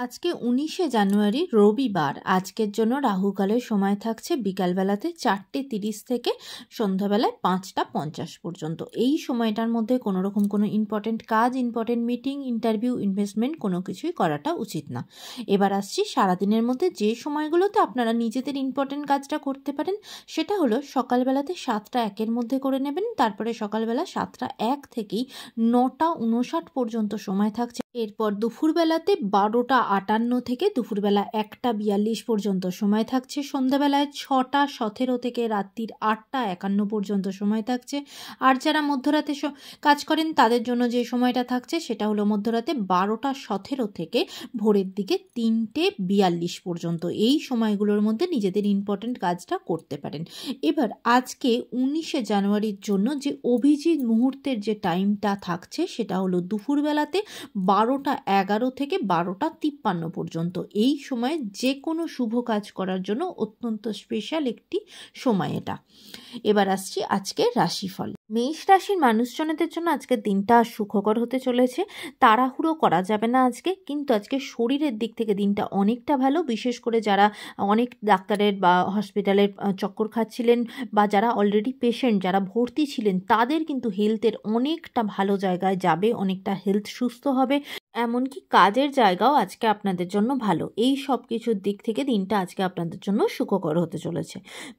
আজকে 19শে জানুয়ারি রবিবার। আজকের জন্য রাহুকালের সময় থাকছে বিকালবেলাতে 4:30 থেকে সন্ধ্যাবেলায় 5:50 পর্যন্ত। এই সময়টার মধ্যে কোনো রকম কোনো ইম্পর্টেন্ট কাজ, ইম্পর্টেন্ট মিটিং, ইন্টারভিউ, ইনভেস্টমেন্ট কোনো কিছুই করাটা উচিত না। এবার আসছি সারাদিনের মধ্যে যে সময়গুলোতে আপনারা নিজেদের ইম্পর্টেন্ট কাজটা করতে পারেন, সেটা হলো সকালবেলাতে 7:01 মধ্যে করে নেবেন। তারপরে সকালবেলা 7:01 থেকেই 9:59 পর্যন্ত সময় থাকছে। এরপর দুপুরবেলাতে 12:58 থেকে দুপুরবেলা 1:42 পর্যন্ত সময় থাকছে। সন্ধ্যাবেলায় 6:17 থেকে রাত্রির 8:51 পর্যন্ত সময় থাকছে। আর যারা মধ্যরাতে কাজ করেন তাদের জন্য যে সময়টা থাকছে সেটা হলো মধ্যরাতে 12:17 থেকে ভোরের দিকে 3:42 পর্যন্ত। এই সময়গুলোর মধ্যে নিজেদের ইম্পর্টেন্ট কাজটা করতে পারেন। এবার আজকে 19শে জানুয়ারির জন্য যে অভিজিৎ মুহূর্তের যে টাইমটা থাকছে সেটা হলো দুপুরবেলাতে 12:11 থেকে 12:53 পর্যন্ত। এই সময় যে কোনো শুভ কাজ করার জন্য অত্যন্ত স্পেশাল একটি সময় এটা। এবার আসছি আজকের রাশিফল। মেষ রাশির মানুষজনদের জন্য আজকের দিনটা সুখকর হতে চলেছে। তাড়াহুড়ো করা যাবে না আজকে, কিন্তু আজকে শরীরের দিক থেকে দিনটা অনেকটা ভালো। বিশেষ করে যারা অনেক ডাক্তারের বা হসপিটালের চক্কর খাচ্ছিলেন বা যারা অলরেডি পেশেন্ট, যারা ভর্তি ছিলেন, তাদের কিন্তু হেলথের অনেকটা ভালো জায়গায় যাবে, অনেকটা হেলথ সুস্থ হবে। এমনকি কাজের জায়গাও আজকে আপনাদের জন্য ভালো। এই সব কিছুর দিক থেকে দিনটা আজকে আপনাদের জন্য সুখকর হতে চলেছে।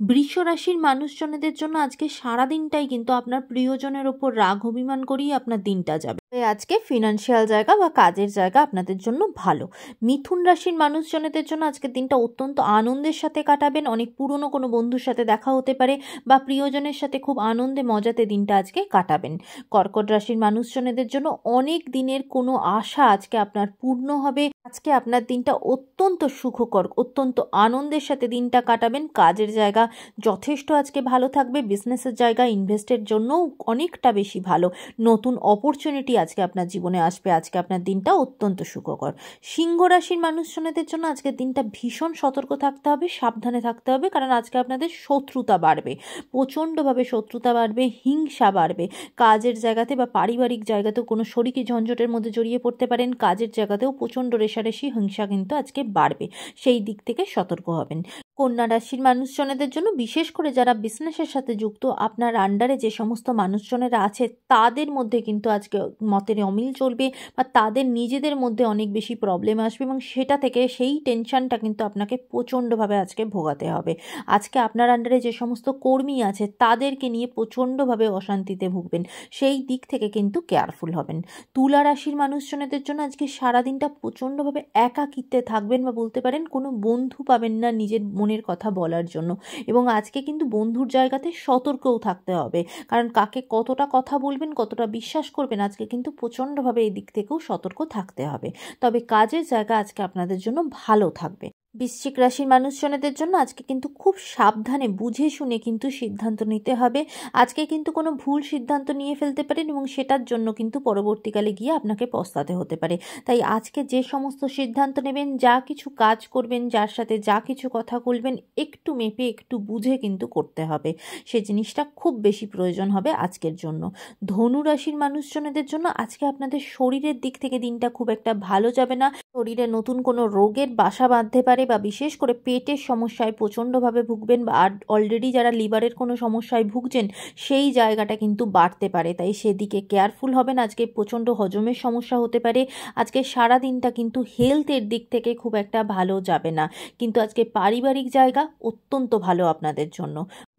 বৃষ রাশির মানুষজনদের জন্য আজকে সারা দিনটাই কিন্তু আপনার প্রিয়জনের ওপর রাগ অভিমান করিয়ে আপনার দিনটা যাবে। আজকে ফিনান্সিয়াল জায়গা বা কাজের জায়গা আপনাদের জন্য ভালো। মিথুন রাশির মানুষজনদের জন্য আজকের দিনটা অত্যন্ত আনন্দের সাথে কাটাবেন। অনেক পুরনো কোনো বন্ধুর সাথে দেখা হতে পারে বা প্রিয়জনের সাথে খুব আনন্দে মজাতে দিনটা আজকে কাটাবেন। কর্কট রাশির মানুষজনদের জন্য অনেক দিনের কোনো আশা আজকে আপনার পূর্ণ হবে। আজকে আপনার দিনটা অত্যন্ত সুখকর, অত্যন্ত আনন্দের সাথে দিনটা কাটাবেন। কাজের জায়গা যথেষ্ট আজকে ভালো থাকবে। বিজনেসের জায়গা, ইনভেস্টের জন্যও অনেকটা বেশি ভালো। নতুন অপরচুনিটি আজকে আপনার জীবনে আসবে। আজকে আপনার দিনটা অত্যন্ত সুখকর। সিংহ রাশির মানুষজনদের জন্য আজকের দিনটা ভীষণ সতর্ক থাকতে হবে, সাবধানে থাকতে হবে, কারণ আজকে আপনাদের শত্রুতা বাড়বে, প্রচণ্ডভাবে শত্রুতা বাড়বে, হিংসা বাড়বে। কাজের জায়গাতে বা পারিবারিক জায়গাতেও কোনো শরিকি ঝঞ্ঝটের মধ্যে জড়িয়ে পড়তে পারেন। কাজের জায়গাতেও প্রচণ্ড রেষারেষি, হিংসা কিন্তু আজকে বাড়বে। সেই দিক থেকে সতর্ক হবেন। কন্যা রাশির মানুষজনদের জন্য বিশেষ করে যারা বিজনেসের সাথে যুক্ত, আপনার আন্ডারে যে সমস্ত মানুষজনেরা আছে তাদের মধ্যে কিন্তু আজকে মতের অমিল চলবে বা তাদের নিজেদের মধ্যে অনেক বেশি প্রবলেম আসবে এবং সেটা থেকে সেই টেনশনটা কিন্তু আপনাকে প্রচণ্ডভাবে আজকে ভোগাতে হবে। আজকে আপনার আন্ডারে যে সমস্ত কর্মী আছে তাদেরকে নিয়ে প্রচণ্ডভাবে অশান্তিতে ভুগবেন। সেই দিক থেকে কিন্তু কেয়ারফুল হবেন। তুলা রাশির মানুষজনদের জন্য আজকে সারাদিনটা প্রচণ্ডভাবে একাকিত্বে থাকবেন বা বলতে পারেন কোনো বন্ধু পাবেন না নিজের মনের কথা বলার জন্য। এবং আজকে কিন্তু বন্ধুর জায়গাতে সতর্কও থাকতে হবে, কারণ কাকে কতটা কথা বলবেন, কতটা বিশ্বাস করবেন, আজকে কিন্তু প্রচণ্ডভাবে এই দিক থেকেও সতর্ক থাকতে হবে। তবে কাজের জায়গা আজকে আপনাদের জন্য ভালো থাকবে। বৃশ্চিক রাশির মানুষজনদের জন্য আজকে কিন্তু খুব সাবধানে বুঝে শুনে কিন্তু সিদ্ধান্ত নিতে হবে। আজকে কিন্তু কোনো ভুল সিদ্ধান্ত নিয়ে ফেলতে পারেন এবং সেটার জন্য কিন্তু পরবর্তীকালে গিয়ে আপনাকে পস্তাতে হতে পারে। তাই আজকে যে সমস্ত সিদ্ধান্ত নেবেন, যা কিছু কাজ করবেন, যার সাথে যা কিছু কথা বলবেন, একটু মেপে একটু বুঝে কিন্তু করতে হবে। সে জিনিসটা খুব বেশি প্রয়োজন হবে আজকের জন্য। ধনু রাশির মানুষজনদের জন্য আজকে আপনাদের শরীরের দিক থেকে দিনটা খুব একটা ভালো যাবে না। শরীরে নতুন কোনো রোগের বাসা বাঁধতে পারে বা বিশেষ করে পেটের সমস্যায় প্রচণ্ডভাবে ভুগবেন বা অলরেডি যারা লিভারের কোনো সমস্যায় ভুগছেন সেই জায়গাটা কিন্তু বাড়তে পারে। তাই সেদিকে কেয়ারফুল হবেন। আজকে প্রচণ্ড হজমের সমস্যা হতে পারে। আজকে সারা দিনটা কিন্তু হেলথের দিক থেকে খুব একটা ভালো যাবে না, কিন্তু আজকে পারিবারিক জায়গা অত্যন্ত ভালো আপনাদের জন্য।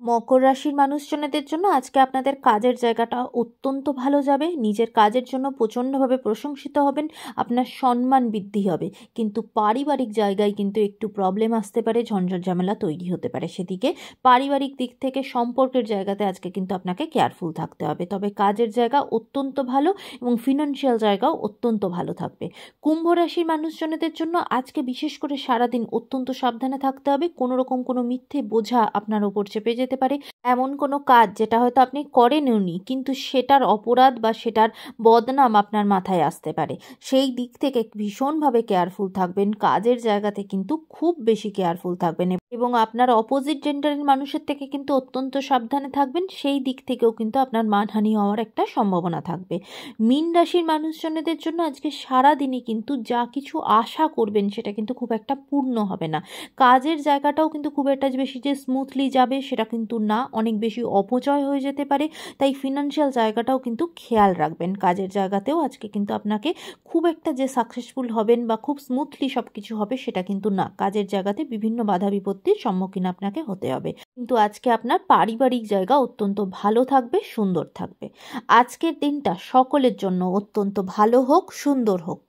মকর রাশির মানুষজনদের জন্য আজকে আপনাদের কাজের জায়গাটা অত্যন্ত ভালো যাবে। নিজের কাজের জন্য প্রচণ্ডভাবে প্রশংসিত হবেন, আপনার সম্মান বৃদ্ধি হবে, কিন্তু পারিবারিক জায়গায় কিন্তু একটু প্রবলেম আসতে পারে, ঝঞ্ঝট ঝামেলা তৈরি হতে পারে। সেদিকে পারিবারিক দিক থেকে সম্পর্কের জায়গাতে আজকে কিন্তু আপনাকে কেয়ারফুল থাকতে হবে। তবে কাজের জায়গা অত্যন্ত ভালো এবং ফিনান্সিয়াল জায়গাও অত্যন্ত ভালো থাকবে। কুম্ভ রাশির মানুষজনদের জন্য আজকে বিশেষ করে সারাদিন অত্যন্ত সাবধানে থাকতে হবে। কোনো রকম কোনো মিথ্যে বোঝা আপনার ওপর চেপে যেতে পারে। এমন কোনো কাজ যেটা হয়তো আপনি করেনওনি, কিন্তু সেটার অপরাধ বা সেটার বদনাম আপনার মাথায় আসতে পারে। সেই দিক থেকে ভীষণভাবে কেয়ারফুল থাকবেন, কাজের জায়গাতে কিন্তু খুব বেশি কেয়ারফুল থাকবেন এবং আপনার অপোজিট জেন্ডারের মানুষের থেকে কিন্তু অত্যন্ত সাবধানে থাকবেন। সেই দিক থেকেও কিন্তু আপনার মানহানি হওয়ার একটা সম্ভাবনা থাকবে। মীন রাশির মানুষজনদের জন্য আজকে সারাদিনই কিন্তু যা কিছু আশা করবেন সেটা কিন্তু খুব একটা পূর্ণ হবে না। কাজের জায়গাটাও কিন্তু খুব একটা বেশি যে স্মুথলি যাবে সেটা কিন্তু না, অনেক বেশি অপচয় হয়ে যেতে পারে। তাই ফিনান্সিয়াল জায়গাটাও কিন্তু খেয়াল রাখবেন। কাজের জায়গাতেও আজকে কিন্তু আপনাকে খুব একটা যে সাকসেসফুল হবেন বা খুব স্মুথলি সব কিছু হবে সেটা কিন্তু না। কাজের জায়গাতে বিভিন্ন বাধা বিপত্তির সম্মুখীন আপনাকে হতে হবে। কিন্তু আজকে আপনার পারিবারিক জায়গা অত্যন্ত ভালো থাকবে, সুন্দর থাকবে। আজকের দিনটা সকলের জন্য অত্যন্ত ভালো হোক, সুন্দর হোক।